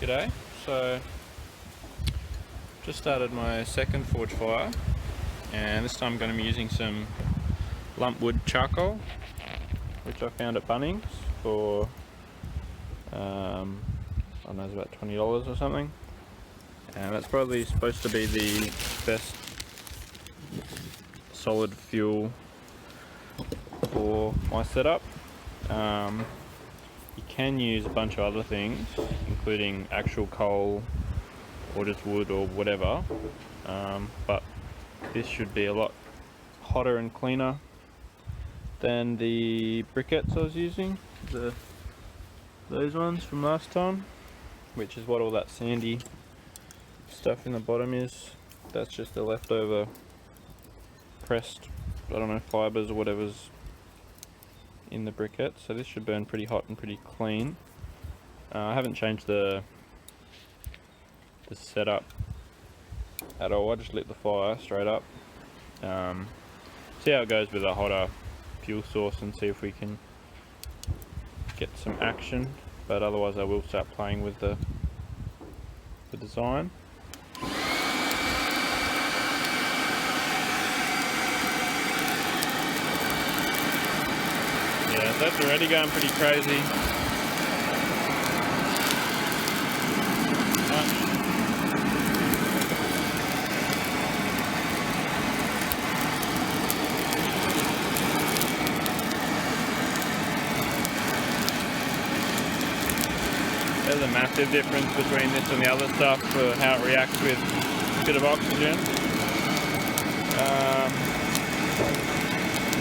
G'day. So just started my second forge fire, and this time I'm going to be using some lump wood charcoal, which I found at Bunnings for I don't know, it's about $20 or something, and that's probably supposed to be the best solid fuel for my setup. You can use a bunch of other things, including actual coal or just wood or whatever, but this should be a lot hotter and cleaner than the briquettes I was using, those ones from last time, which is what all that sandy stuff in the bottom is. That's just the leftover pressed, I don't know, fibres or whatever's in the briquette. So this should burn pretty hot and pretty clean. I haven't changed the setup at all. I just lit the fire straight up. See how it goes with a hotter fuel source and see if we can get some action, but otherwise I will start playing with the design. Yeah, that's already going pretty crazy. There's a massive difference between this and the other stuff for how it reacts with a bit of oxygen.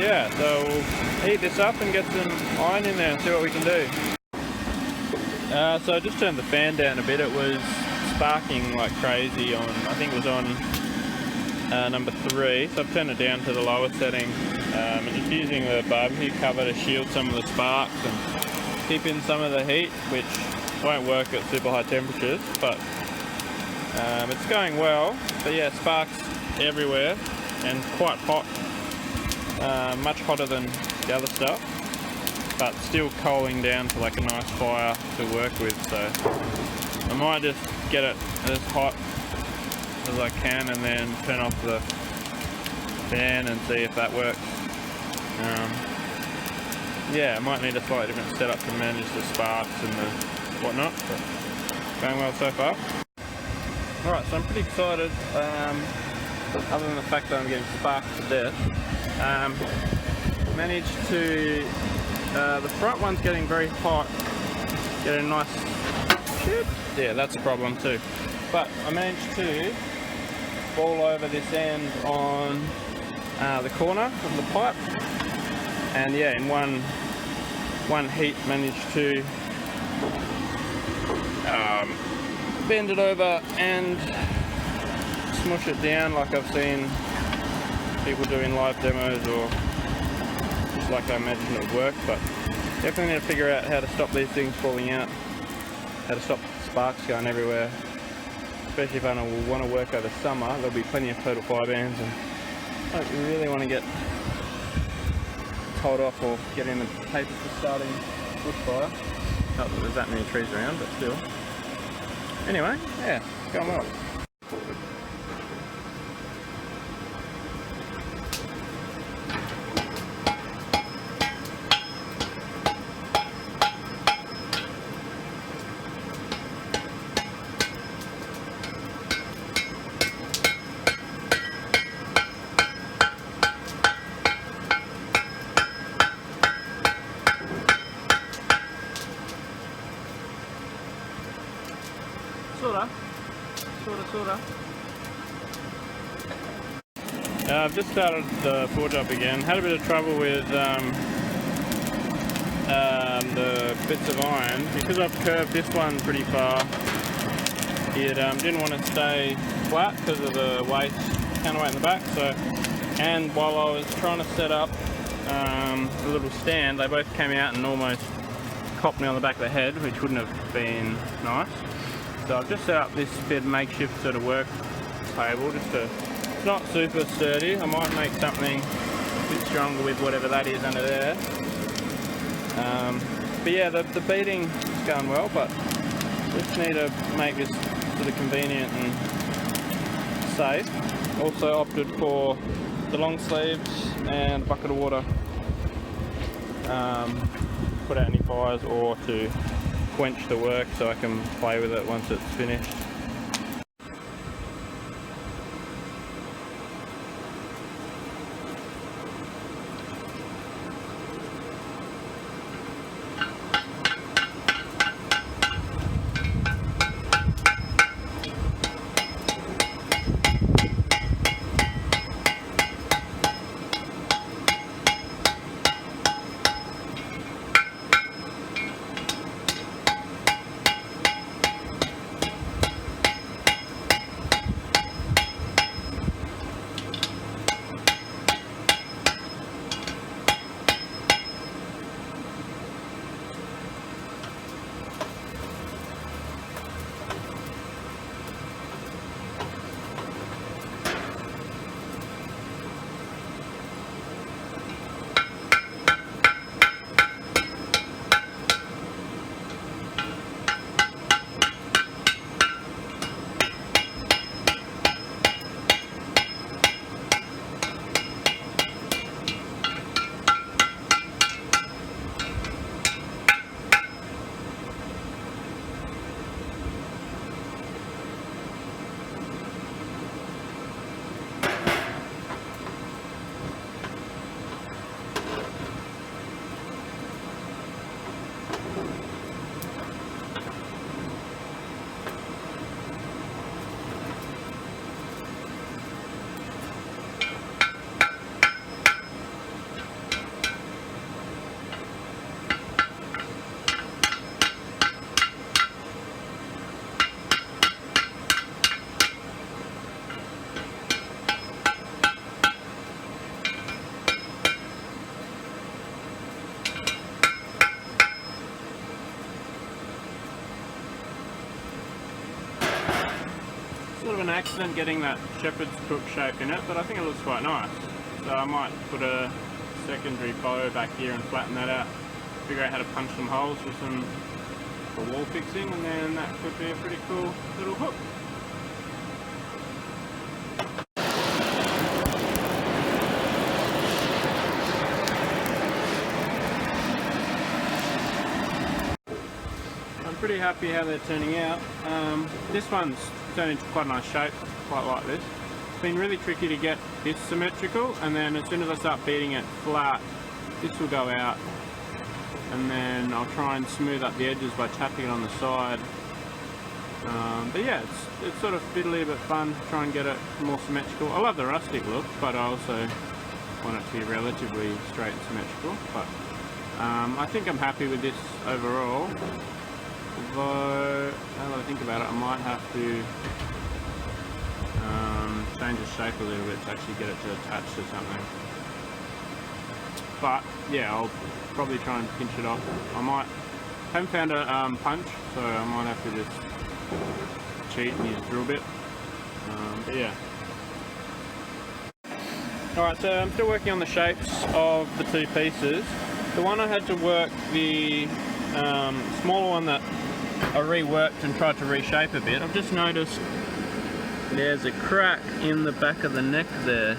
Yeah, so we'll heat this up and get some iron in there and see what we can do. So I just turned the fan down a bit. It was sparking like crazy on, I think it was on number 3, so I've turned it down to the lower setting, and just using the barbecue cover to shield some of the sparks and keep in some of the heat, which won't work at super high temperatures, but it's going well. But yeah, sparks everywhere and quite hot, much hotter than the other stuff, but still coaling down to like a nice fire to work with. So I might just get it as hot as I can and then turn off the fan and see if that works. Yeah, I might need a slightly different setup to manage the sparks and the whatnot, but going well so far. Alright, so I'm pretty excited, other than the fact that I'm getting sparked to death. Managed to, the front one's getting very hot, getting nice, shit, yeah, that's a problem too. But I managed to fall over this end on the corner of the pipe, and yeah, in one heat managed to bend it over and smush it down like I've seen people do in live demos, or just like I imagine it would work. But definitely need to figure out how to stop these things falling out, how to stop sparks going everywhere, especially if I want to work over summer. There'll be plenty of total fire bans, and I don't really want to get told off or get in the paper for starting bushfire. Not that there's that many trees around, but still. Anyway, yeah, going well. Sorta. I've just started the forge up again. Had a bit of trouble with the bits of iron. Because I've curved this one pretty far, it didn't want to stay flat because of the weight, counterweight in the back. So, and while I was trying to set up the little stand, they both came out and almost copped me on the back of the head, which wouldn't have been nice. So I've just set up this bit of makeshift sort of work table, it's not super sturdy. I might make something a bit stronger with whatever that is under there. But yeah, the beating is going well, but Just need to make this sort of convenient and safe. Also opted for the long sleeves and a bucket of water. Put out any fires or to quench the work so I can play with it once it's finished. Sort of an accident getting that shepherd's crook shape in it, but I think it looks quite nice. So I might put a secondary bow back here and flatten that out, figure out how to punch some holes for wall fixing, and then that could be a pretty cool little hook. I'm pretty happy how they're turning out. This one's turned into quite a nice shape, quite like this. It's been really tricky to get this symmetrical, and then as soon as I start beating it flat, this will go out, and then I'll try and smooth up the edges by tapping it on the side. But yeah, it's sort of fiddly but fun to try and get it more symmetrical. I love the rustic look, but I also want it to be relatively straight and symmetrical. But I think I'm happy with this overall. Although, now that I think about it, I might have to change the shape a little bit to actually get it to attach to something. But yeah, I'll probably try and pinch it off. Haven't found a punch, so I might have to just cheat and use a drill bit. But yeah. Alright, so I'm still working on the shapes of the two pieces. The one I had to work, the smaller one that I reworked and tried to reshape a bit, I've just noticed there's a crack in the back of the neck there.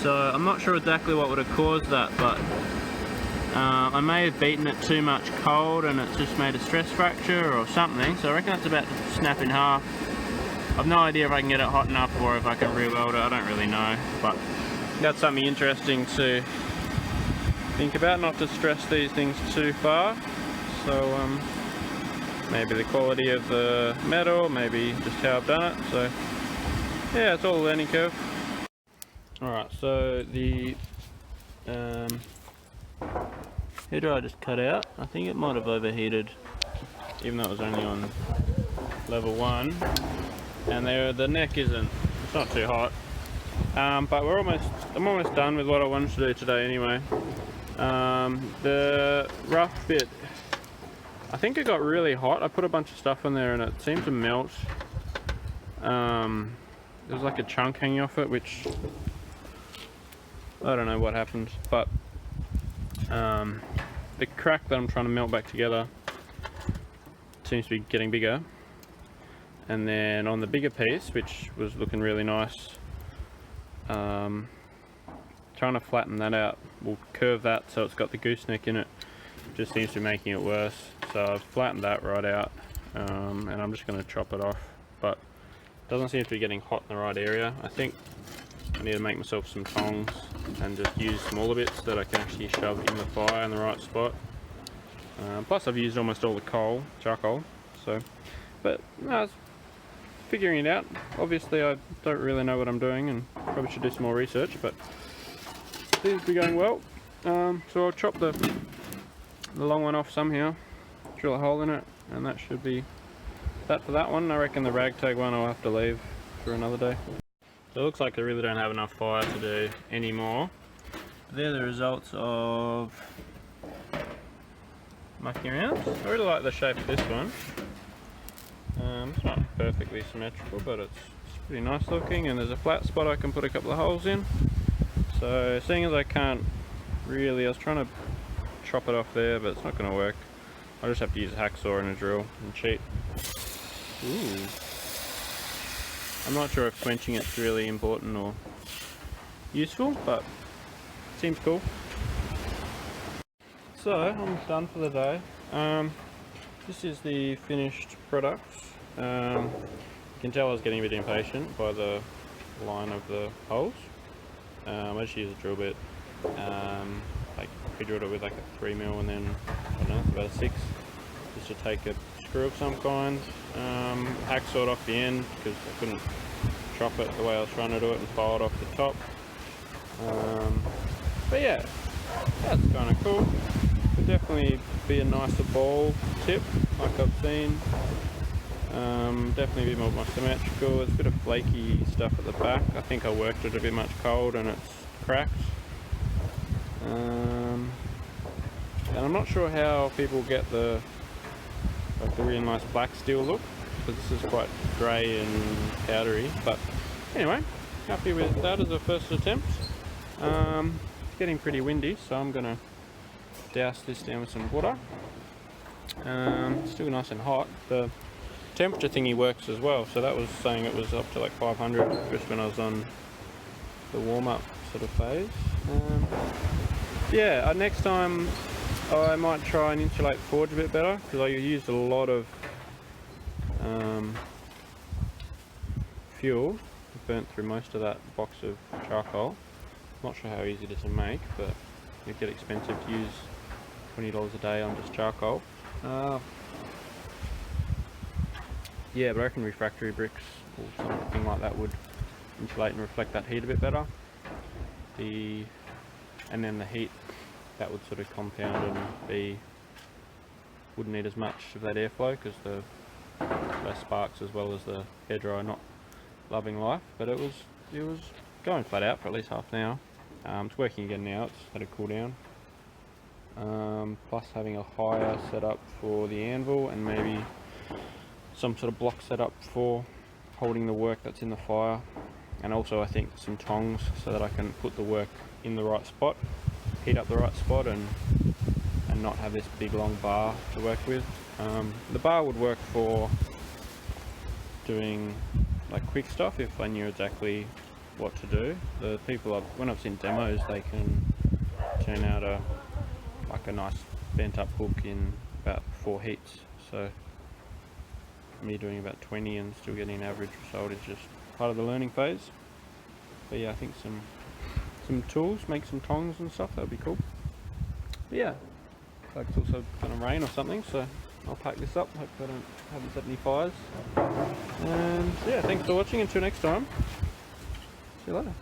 So I'm not sure exactly what would have caused that, but I may have beaten it too much cold and it's just made a stress fracture or something. So I reckon it's about to snap in half. I've no idea if I can get it hot enough or if I can re-weld it, I don't really know. But that's something interesting to think about, not to stress these things too far. So maybe the quality of the metal, maybe just how I've done it. So yeah, it's all a learning curve. Alright, so the header I just cut out, I think it might have overheated, even though it was only on level 1. And the neck it's not too hot. But I'm almost done with what I wanted to do today anyway. The rough bit, I think it got really hot. I put a bunch of stuff in there and it seemed to melt. There's like a chunk hanging off it, which I don't know what happened, but the crack that I'm trying to melt back together seems to be getting bigger. And then on the bigger piece, which was looking really nice, trying to flatten that out. We'll curve that so it's got the gooseneck in it. Just seems to be making it worse. So I've flattened that right out, and I'm just going to chop it off. But it doesn't seem to be getting hot in the right area. I think I need to make myself some tongs and just use smaller bits that I can actually shove in the fire in the right spot. Plus I've used almost all the charcoal, so, but no, it's figuring it out. Obviously I don't really know what I'm doing and probably should do some more research, but it seems to be going well. So I'll chop the long one off somehow, drill a hole in it, and that should be that for that one. I reckon the ragtag one I'll have to leave for another day. So it looks like I really don't have enough fire to do anymore. They're the results of mucking around. I really like the shape of this one. It's not perfectly symmetrical, but it's pretty nice looking, and there's a flat spot I can put a couple of holes in. So seeing as I can't really, I was trying to chop it off there, but it's not going to work. I'll just have to use a hacksaw and a drill and cheat. Ooh. I'm not sure if quenching it's really important or useful, but it seems cool. So I'm done for the day. This is the finished product. You can tell I was getting a bit impatient by the line of the holes. I just used a drill bit. I pre-drilled it with like a 3mm and then, I don't know, about a 6, just to take a screw of some kind. Hacksawed off the end because I couldn't chop it the way I was trying to do it and file it off the top. But yeah, that's kind of cool. Could definitely be a nicer ball tip, like I've seen. Definitely a bit more symmetrical. There's a bit of flaky stuff at the back. I think I worked it a bit much cold and it's cracked. And I'm not sure how people get the really nice black steel look, because this is quite grey and powdery. But anyway, happy with that as a first attempt. It's getting pretty windy, so I'm going to douse this down with some water. Still nice and hot. The temperature thingy works as well, so that was saying it was up to like 500 just when I was on the warm-up sort of phase. Yeah, next time I might try and insulate the forge a bit better, because I used a lot of fuel. I burnt through most of that box of charcoal. Not sure how easy it is to make, but it'd get expensive to use $20 a day on just charcoal. Yeah, but I reckon refractory bricks or something like that would insulate and reflect that heat a bit better. And then the heat, that would sort of compound and wouldn't need as much of that airflow, because the less sparks, as well as the hairdryer not loving life. But it was going flat out for at least half an hour. It's working again now. It's had a cool down. Plus having a higher setup for the anvil and maybe some sort of block setup for holding the work that's in the fire, and also I think some tongs so that I can put the work in the right spot, heat up the right spot, and not have this big long bar to work with. The bar would work for doing like quick stuff if I knew exactly what to do. The people when I've seen demos, they can turn out a nice bent up hook in about 4 heats. So me doing about 20 and still getting an average result is just part of the learning phase. But yeah, I think some tools, make some tongs and stuff, that would be cool. But yeah, like it's also going to rain or something, so I'll pack this up. Hope I haven't set any fires. And yeah, thanks for watching. Until next time, see you later.